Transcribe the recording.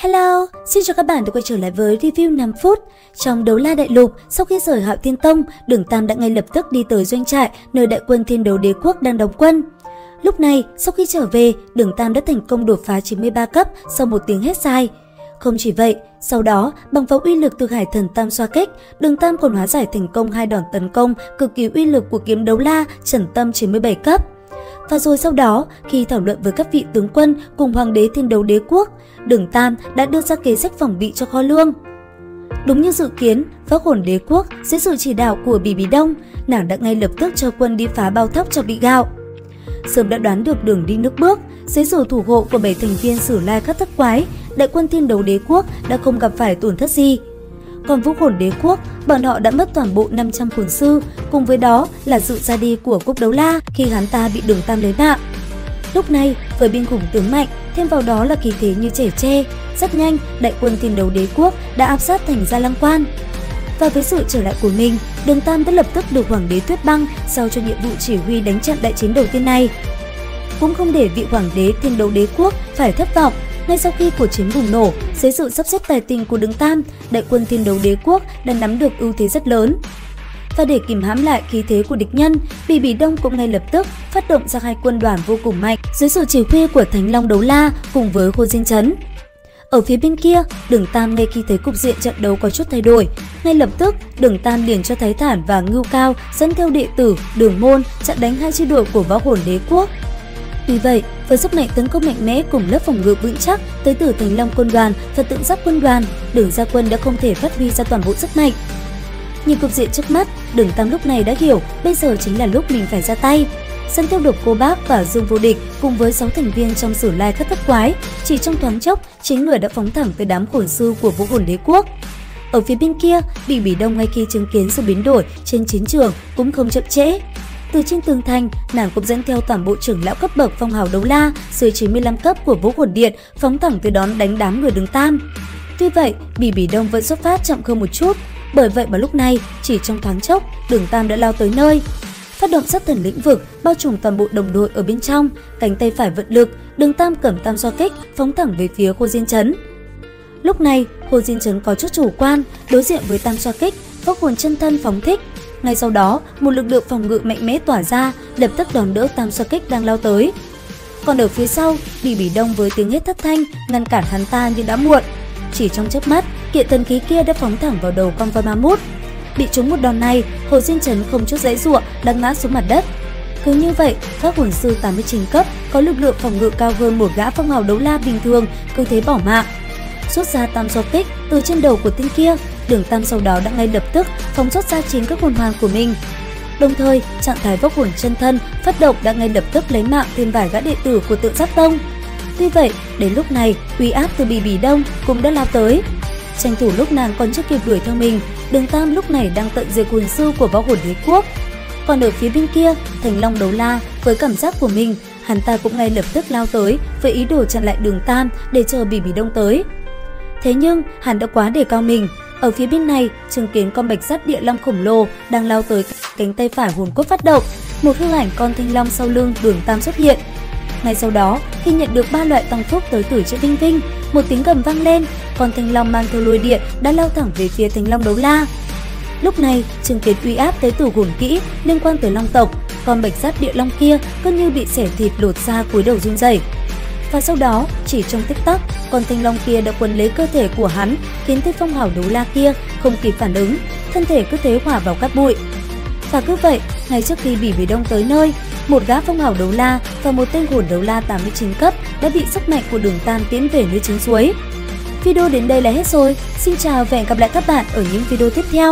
Hello, xin chào các bạn đã quay trở lại với review 5 phút. Trong Đấu La Đại Lục, sau khi rời Hạo Thiên Tông, Đường Tam đã ngay lập tức đi tới doanh trại nơi đại quân Thiên Đấu Đế Quốc đang đóng quân. Lúc này, sau khi trở về, Đường Tam đã thành công đột phá 93 cấp sau một tiếng hét dài. Không chỉ vậy, sau đó, bằng vào uy lực từ Hải Thần Tam Xoa Kích, Đường Tam còn hóa giải thành công hai đòn tấn công cực kỳ uy lực của kiếm Đấu La Trần Tâm 97 cấp. Và rồi sau đó, khi thảo luận với các vị tướng quân cùng Hoàng đế Thiên Đấu Đế Quốc, Đường Tam đã đưa ra kế sách phòng bị cho kho lương. Đúng như dự kiến, Võ Hồn Đế Quốc dưới sự chỉ đạo của Bỉ Bỉ Đông, nàng đã ngay lập tức cho quân đi phá bao thóc cho Bị Gạo. Sớm đã đoán được đường đi nước bước, dưới sự thủ hộ của 7 thành viên Sử Lai Khắc Thất Quái, đại quân Thiên Đấu Đế Quốc đã không gặp phải tổn thất gì. Còn Vũ Hồn Đế Quốc, bọn họ đã mất toàn bộ 500 hồn sư, cùng với đó là sự ra đi của Cúc Đấu La khi hắn ta bị Đường Tam lấy mạng. Lúc này, với binh khủng tướng mạnh, thêm vào đó là khí thế như trẻ tre, rất nhanh, đại quân Thiên Đấu Đế Quốc đã áp sát thành Gia Lăng Quan. Và với sự trở lại của mình, Đường Tam đã lập tức được Hoàng đế Tuyết Băng giao cho nhiệm vụ chỉ huy đánh trận đại chiến đầu tiên này. Cũng không để vị Hoàng đế Thiên Đấu Đế Quốc phải thất vọng, ngay sau khi cuộc chiến bùng nổ, dưới sự sắp xếp tài tình của Đường Tam, đại quân Thiên Đấu Đế Quốc đã nắm được ưu thế rất lớn. Và để kìm hãm lại khí thế của địch nhân, Bỉ Bỉ Đông cũng ngay lập tức phát động ra hai quân đoàn vô cùng mạnh dưới sự chỉ huy của Thánh Long Đấu La cùng với Khôn Diên Chấn. Ở phía bên kia, Đường Tam ngay khi thấy cục diện trận đấu có chút thay đổi, ngay lập tức Đường Tam liền cho Thái Thản và Ngưu Cao dẫn theo đệ tử Đường Môn chặn đánh hai chi đội của Võ Hồn Đế Quốc. Tuy vậy, với sức mạnh tấn công mạnh mẽ cùng lớp phòng ngự vững chắc tới từ Thánh Long quân đoàn và Tượng Giáp quân đoàn, Đường Gia Quân đã không thể phát huy ra toàn bộ sức mạnh. Nhìn cục diện trước mắt, Đường Tam lúc này đã hiểu bây giờ chính là lúc mình phải ra tay. Dẫn theo được Cô Bác và Dương Vô Địch cùng với 6 thành viên trong Sử Lai Khắc Thất Quái, chỉ trong thoáng chốc, chính người đã phóng thẳng tới đám khổn sư của Vũ Hồn Đế Quốc. Ở phía bên kia, Bỉ Bỉ Đông ngay khi chứng kiến sự biến đổi trên chiến trường cũng không chậm trễ. Từ trên tường thành, nàng cũng dẫn theo toàn bộ trưởng lão cấp bậc Phong Hào Đấu La dưới 95 cấp của Vũ Hồn Điện phóng thẳng tới đón đánh đám người Đường Tam. Tuy vậy, Bỉ Bỉ Đông vẫn xuất phát chậm hơn một chút, bởi vậy mà lúc này chỉ trong thoáng chốc, Đường Tam đã lao tới nơi. Phát động sát thần lĩnh vực bao trùm toàn bộ đồng đội ở bên trong, cánh tay phải vận lực, Đường Tam cầm Tam Xoa Kích phóng thẳng về phía Khôn Diên Chấn. Lúc này, Khôn Diên Chấn có chút chủ quan, đối diện với Tam Xoa Kích, Võ Hồn Chân Thân phóng thích. Ngay sau đó, một lực lượng phòng ngự mạnh mẽ tỏa ra, lập tức đòn đỡ Tam Xoa Kích đang lao tới. Còn ở phía sau, Bỉ Bỉ Đông với tiếng hét thất thanh ngăn cản hắn ta nhưng đã muộn. Chỉ trong chớp mắt, kiện thần khí kia đã phóng thẳng vào đầu con voi ma mút. Bị trúng một đòn này, Khôn Diên Chấn không chút giãy giụa đã ngã xuống mặt đất. Cứ như vậy, các hồn sư 89 cấp có lực lượng phòng ngự cao hơn một gã Phong Hào Đấu La bình thường cứ thế bỏ mạng. Rút ra Tam Xoa Kích từ trên đầu của tên kia, Đường Tam sau đó đã ngay lập tức phóng xuất ra chính các hồn hoàn của mình. Đồng thời, trạng thái Võ Hồn Chân Thân phát động đã ngay lập tức lấy mạng thêm vài gã đệ tử của Tượng Giáp Tông. Tuy vậy, đến lúc này, uy áp từ Bỉ Bỉ Đông cũng đã lao tới. Tranh thủ lúc nàng còn chưa kịp đuổi theo mình, Đường Tam lúc này đang tận diệt hồn sư của Võ Hồn Đế Quốc. Còn ở phía bên kia, Thành Long Đấu La với cảm giác của mình, hắn ta cũng ngay lập tức lao tới với ý đồ chặn lại Đường Tam để chờ Bỉ Bỉ Đông tới. Thế nhưng, hắn đã quá đề cao mình. Ở phía bên này, chứng kiến con bạch sắt địa long khổng lồ đang lao tới, cánh tay phải hồn cốt phát động, một hư ảnh con thanh long sau lưng Đường Tam xuất hiện. Ngay sau đó, khi nhận được 3 loại tăng phúc tới từ chữ Vinh Vinh, một tiếng gầm vang lên, con thanh long mang theo lôi điện đã lao thẳng về phía Thanh Long Đấu La. Lúc này, chứng kiến uy áp tới từ hồn kỹ liên quan tới long tộc, con bạch sắt địa long kia cứ như bị xẻ thịt lột ra cúi đầu run rẩy. Và sau đó, chỉ trong tích tắc, con thanh long kia đã quấn lấy cơ thể của hắn, khiến tên Phong Hào Đấu La kia không kịp phản ứng, thân thể cứ thế hòa vào cát bụi. Và cứ vậy, ngay trước khi Bỉ Bỉ Đông tới nơi, một gã Phong Hào Đấu La và một tên hồn đấu la 89 cấp đã bị sức mạnh của Đường Tam tiến về nơi trứng suối. Video đến đây là hết rồi. Xin chào và hẹn gặp lại các bạn ở những video tiếp theo.